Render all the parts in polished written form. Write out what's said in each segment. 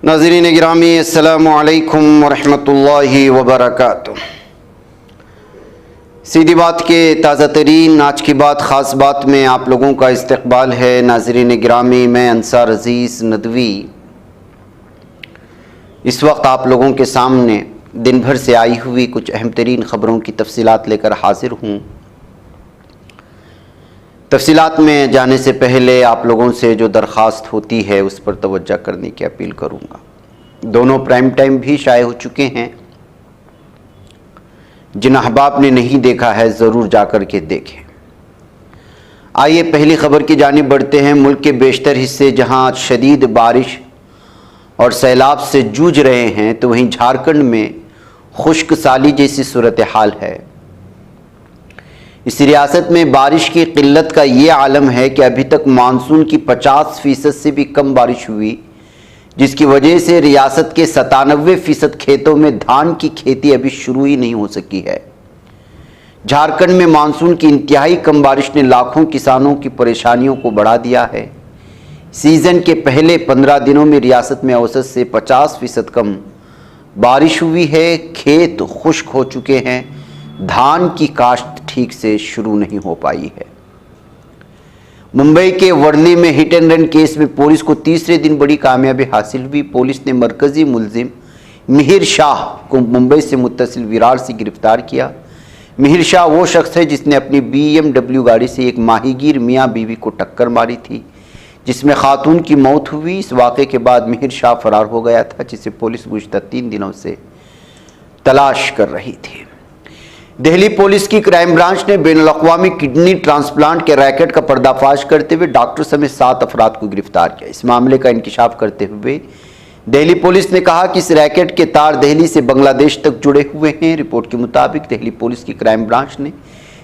नाज़रीन गिरामी अस्सलामु अलैकुम वरहमतुल्लाहि वबरकातुह। सीधी बात के ताज़ा तरीन आज की बात ख़ास बात में आप लोगों का इस्तकबाल है। नाज़रीन गिरामी, मैं अंसार अज़ीज़ नदवी इस वक्त आप लोगों के सामने दिन भर से आई हुई कुछ अहम तरीन ख़बरों की तफसीलात लेकर हाजिर हूँ। तफसीलात में जाने से पहले आप लोगों से जो दरख्वास्त होती है उस पर तवज्जो करने की अपील करूँगा। दोनों प्राइम टाइम भी शाये हो चुके हैं। जिन अहबाब ने नहीं देखा है ज़रूर जाकर के देखें। आइए पहली खबर की जानिब बढ़ते हैं। मुल्क के बेशतर हिस्से जहां शदीद बारिश और सैलाब से जूझ रहे हैं तो वहीं झारखंड में खुश्क साली जैसी सूरत हाल है। इस रियासत में बारिश की किल्लत का ये आलम है कि अभी तक मानसून की 50% से भी कम बारिश हुई, जिसकी वजह से रियासत के 97% खेतों में धान की खेती अभी शुरू ही नहीं हो सकी है। झारखंड में मानसून की इंतहाई कम बारिश ने लाखों किसानों की परेशानियों को बढ़ा दिया है। सीज़न के पहले 15 दिनों में रियासत में औसत से 50% कम बारिश हुई है। खेत खुश्क हो चुके हैं। धान की काश्त ठीक से शुरू नहीं हो पाई है। मुंबई के वर्ली में हिट एंड रन केस में पुलिस को तीसरे दिन बड़ी कामयाबी हासिल हुई। पुलिस ने मरकजी मुलजिम मिहिर शाह को मुंबई से मुत्तसिल विरार से गिरफ्तार किया। मिहिर शाह वो शख्स है जिसने अपनी BMW गाड़ी से एक माहीगीर मियाँ बीवी को टक्कर मारी थी, जिसमें खातून की मौत हुई। इस वाक़े के बाद मिहिर शाह फरार हो गया था, जिसे पुलिस गुज़िश्ता 3 दिनों से तलाश कर रही थी। दिल्ली पुलिस की क्राइम ब्रांच ने बैनुल-अक़वामी किडनी ट्रांसप्लांट के रैकेट का पर्दाफाश करते हुए डॉक्टर समेत 7 अफराद को गिरफ्तार किया। इस मामले का इंकिशाफ करते हुए दिल्ली पुलिस ने कहा कि इस रैकेट के तार दिल्ली से बांग्लादेश तक जुड़े हुए हैं। रिपोर्ट के मुताबिक दिल्ली पुलिस की क्राइम ब्रांच ने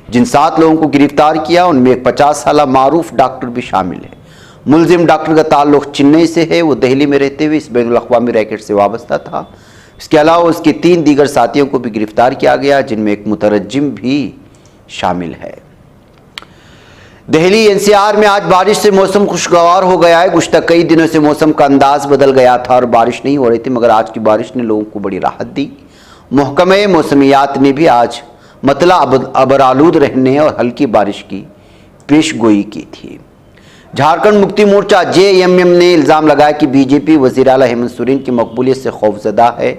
जिन 7 लोगों को गिरफ्तार किया उनमें एक 50 साला मारूफ डॉक्टर भी शामिल है। मुलजिम डॉक्टर का ताल्लुक चेन्नई से है। वो दिल्ली में रहते हुए इस बैनुल-अक़वामी रैकेट से वाबस्ता था। इसके अलावा उसके 3 दीगर साथियों को भी गिरफ्तार किया गया, जिनमें एक मुतरज्जिम भी शामिल है। दिल्ली NCR में आज बारिश से मौसम खुशगवार हो गया है। गुज़िश्ता कई दिनों से मौसम का अंदाज बदल गया था और बारिश नहीं हो रही थी, मगर आज की बारिश ने लोगों को बड़ी राहत दी। महकमे मौसमियात ने भी आज मतला अबरालूद रहने और हल्की बारिश की पेशगोई की थी। झारखंड मुक्ति मोर्चा JMM ने इल्ज़ाम लगाया कि BJP वज़ीर आला हेमंत सोरेन की मकबूलियत से खौफजदा है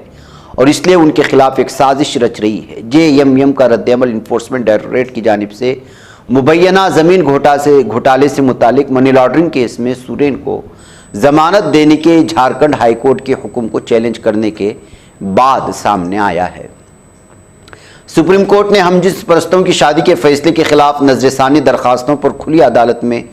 और इसलिए उनके खिलाफ एक साजिश रच रही है। JMM का रद्दअमल इन्फोर्समेंट डायरेक्टरेट की जानिब से मुबैना ज़मीन घोटाले से मुतालिक मनी लॉन्ड्रिंग केस में सोरेन को जमानत देने के झारखंड हाईकोर्ट के हुक्म को चैलेंज करने के बाद सामने आया है। सुप्रीम कोर्ट ने हमजिन्स परस्तों की शादी के फैसले के खिलाफ नज़रसानी दरखास्तों पर खुली अदालत में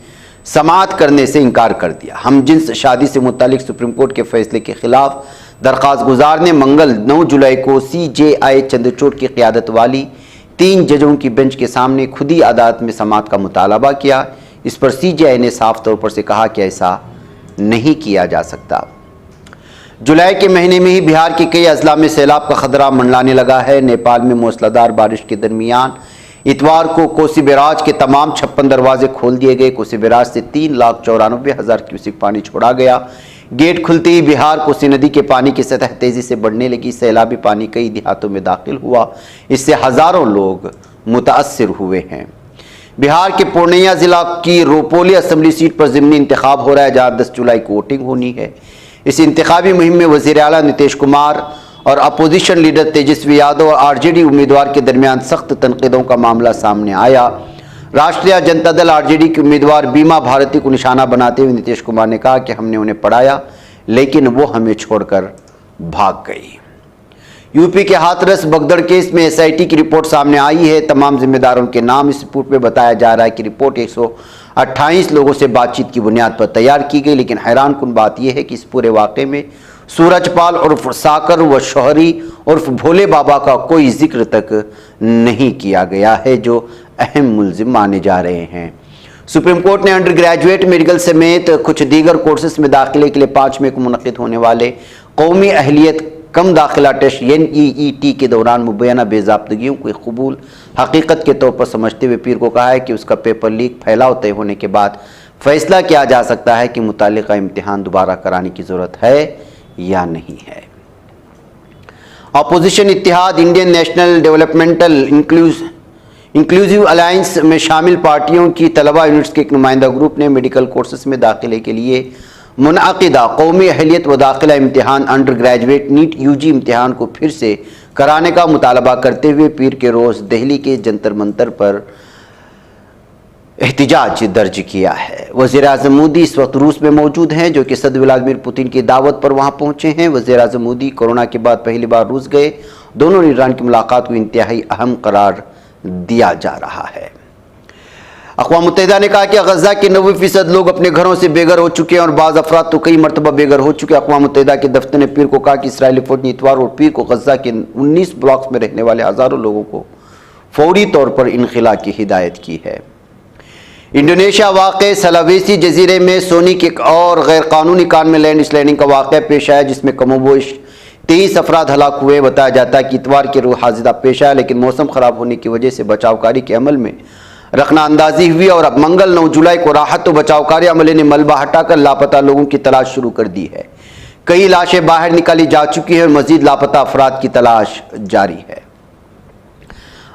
समाअत करने से इनकार कर दिया। हमजिन्स शादी से मुतालिक सुप्रीम कोर्ट के फैसले के खिलाफ दरख्वास्त गुजार ने मंगल 9 जुलाई को CJI चंद्रचूड़ की क़यादत वाली 3 जजों की बेंच के सामने खुदी अदालत में समाअत का मुतालबा किया। इस पर CJI ने साफ तौर पर से कहा कि ऐसा नहीं किया जा सकता। जुलाई के महीने में ही बिहार के कई अजला में सैलाब का खतरा मंडलाने लगा है। नेपाल में मूसलाधार बारिश के दरमियान इतवार को कोसी बैराज के तमाम 56 दरवाजे खोल दिए गए। कोसी बैराज से 3,94,000 क्यूसेक पानी छोड़ा गया। गेट खुलते ही बिहार कोसी नदी के पानी की सतह तेजी से बढ़ने लगी। सैलाबी पानी कई देहातों में दाखिल हुआ। इससे हजारों लोग मुतासर हुए हैं। बिहार के पूर्णिया जिला की रोपोली असम्बली सीट पर ज़िमनी इंतखाब हो रहा है, जहाँ 10 जुलाई को वोटिंग होनी है। इस इंतखाबी मुहिम में वज़ीर आला नीतीश कुमार और अपोजिशन लीडर तेजस्वी यादव और RJD उम्मीदवार के दरमियान सख्त तनकीदों का मामला सामने आया। राष्ट्रीय जनता दल RJD के उम्मीदवार बीमा भारती को निशाना बनाते हुए नीतीश कुमार ने कहा कि हमने उन्हें पढ़ाया लेकिन वो हमें छोड़कर भाग गई। यूपी के हाथरस बगदड़ केस में SIT की रिपोर्ट सामने आई है। तमाम जिम्मेदारों के नाम इस रिपोर्ट में बताया जा रहा है कि रिपोर्ट 128 लोगों से बातचीत की बुनियाद पर तैयार की गई, लेकिन हैरानकुन बात यह है कि इस पूरे वाक़े में सूरजपाल उर्फ साकर व शौहरी उर्फ भोले बाबा का कोई जिक्र तक नहीं किया गया है, जो अहम मुलजिम माने जा रहे हैं। सुप्रीम कोर्ट ने अंडर ग्रेजुएट मेडिकल समेत कुछ दीगर कोर्सेस में दाखिले के लिए 5 मई को मुनक़िद होने वाले कौमी अहलियत कम दाखिला टेस्ट NEET के दौरान मुबैना बेज़ाब्तगियों को कबूल हकीकत के तौर पर समझते हुए पीर को कहा है कि उसका पेपर लीक फैलाव तय होने के बाद फैसला किया जा सकता है कि मुतालिका इम्तिहान दोबारा कराने की ज़रूरत है या नहीं है। अपोजिशन इत्तेहाद Indian National Developmental Inclusive Alliance में शामिल पार्टियों की तलबा यूनिट्स के एक नुमाइंदा ग्रुप ने मेडिकल कोर्सेज में दाखिले के लिए मुनअक़िदा कौमी अहलियत व दाखिला इम्तिहान अंडर ग्रेजुएट नीट यूजी इम्तिहान को फिर से कराने का मुतालबा करते हुए पीर के रोज़ दिल्ली के जंतर मंतर पर एहतिजाज दर्ज किया है। वज़ीर-ए-आज़म मोदी इस वक्त रूस में मौजूद हैं, जो कि सदर व्लादिमीर पुतिन की दावत पर वहां पहुंचे हैं। वज़ीर-ए-आज़म मोदी कोरोना के बाद पहली बार रूस गए। दोनों ने ईरान की मुलाकात को इंतहाई अहम करार दिया जा रहा है। अक़वाम मुत्तहिदा ने कहा कि गज़ा के 90% लोग अपने घरों से बेघर हो चुके हैं और बाज़ अफराद तो कई मरतबा बेघर हो चुके हैं। अक़वाम मुत्तहिदा के दफ्तर ने पीर को कहा कि इसराइली फ़ौज ने इतवार और पीर को गज़ा के 19 ब्लॉक्स में रहने वाले हज़ारों लोगों को फौरी तौर पर इनखिला की हिदायत की है। इंडोनेशिया वाक़े सलावेसी जजीरे में सोनी के एक और गैर कानूनी कार में लैंड स्लाइडिंग का वाक़या पेश आया, जिसमें कमोबेश 23 अफराद हलाक हुए। बताया जाता है कि इतवार के रोज़ हादसा पेश आया, लेकिन मौसम ख़राब होने की वजह से बचावकारी के अमल में रखना अंदाजी हुई और अब मंगल 9 जुलाई को राहत व बचावकारी अमले ने मलबा हटाकर लापता लोगों की तलाश शुरू कर दी है। कई लाशें बाहर निकाली जा चुकी हैं और मजीद लापता अफराद की तलाश जारी है।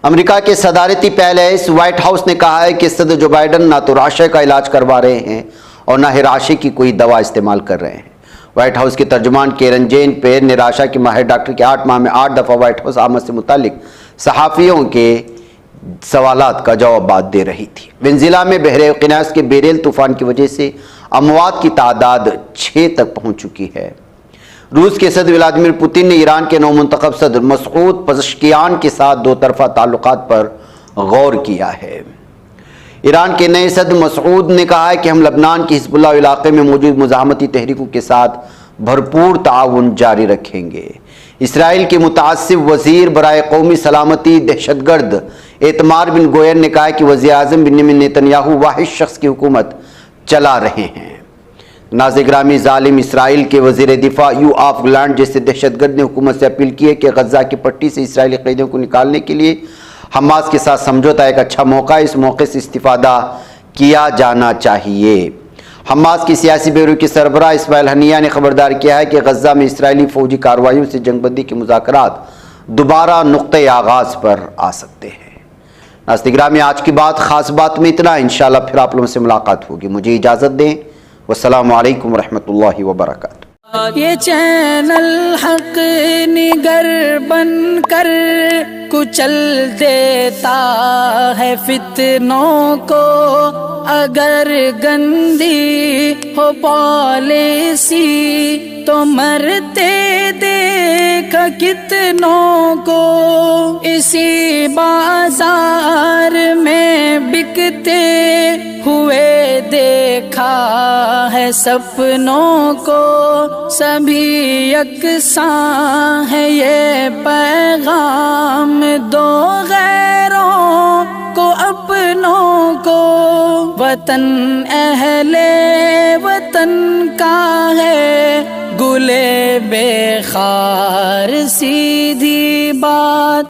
अमेरिका के सदारती पैलेस व्हाइट हाउस ने कहा है कि सदर जो बाइडन ना तो राशे का इलाज करवा रहे हैं और ना ही राशे की कोई दवा इस्तेमाल कर रहे हैं। व्हाइट हाउस के तर्जुमान केरन जेन पेर ने राशा के माहिर डॉक्टर के 8 माह में 8 दफ़ा व्हाइट हाउस आमद से मुतालिक सहाफ़ियों के सवालात का जवाब दे रही थी। वेनेज़ुएला में बहरे क़िनास के बेरेल तूफ़ान की वजह से अमवात की तादाद 6 तक पहुँच चुकी है। रूस के सदर व्लादिमीर पुतिन ने ईरान के नौमुंतखब सदर मसूद पज़ेश्कियान के साथ दो तरफ़ा ताल्लुकात पर गौर किया है। ईरान के नए सदर मसूद ने कहा है कि हम लबनान के हिज़्बुल्लाह इलाक़े में मौजूद मुज़ाहमती तहरीकों के साथ भरपूर ताउन जारी रखेंगे। इसराइल के मुतासिब वज़ीर बराए कौमी सलामती दहशतगर्द एतमार बिन गोयर ने कहा है कि वज़ीर-ए-आज़म बिन्यामिन नेतन्याहू वाहिद शख्स की हुकूमत चला रहे हैं। नाज़-ए-ग्रामी ज़ालिम इसराइल के वज़ीर दिफा यूआफ गैलेंट जैसे दहशतगर्द ने हुकूमत से अपील की है कि गज़ा की पट्टी से इसराइली कैदियों को निकालने के लिए हमास के साथ समझौता एक अच्छा मौका है, इस मौके से इस्तिफ़ादा किया जाना चाहिए। हमास की सियासी ब्यूरो के सरबराह इस्माइल हनिया ने खबरदार किया है कि गज़ा में इसराइली फ़ौजी कार्रवाइयों से जंगबंदी के मुज़ाकरात दोबारा नुक़्ते आगाज़ पर आ सकते हैं। नाज़-ए-ग्रामी आज की बात ख़ास बात में इतना, इंशाअल्लाह फिर आप लोगों से मुलाकात होगी। मुझे इजाज़त दें। वस्सलामु अलैकुम वरहमतुल्लाहि वबरकातुहू। ये चैनल हक निगर बन कर कुचल देता है फितनों को, अगर गंदी हो पॉलिसी तो मरते देख कितनों को। इसी बाजार में बिकते हुए देखा है सपनों को, सभी यकसां है ये पैगाम दो गैरों को अपनों को। वतन अहले वतन का है गुले बेखार सीधी बात।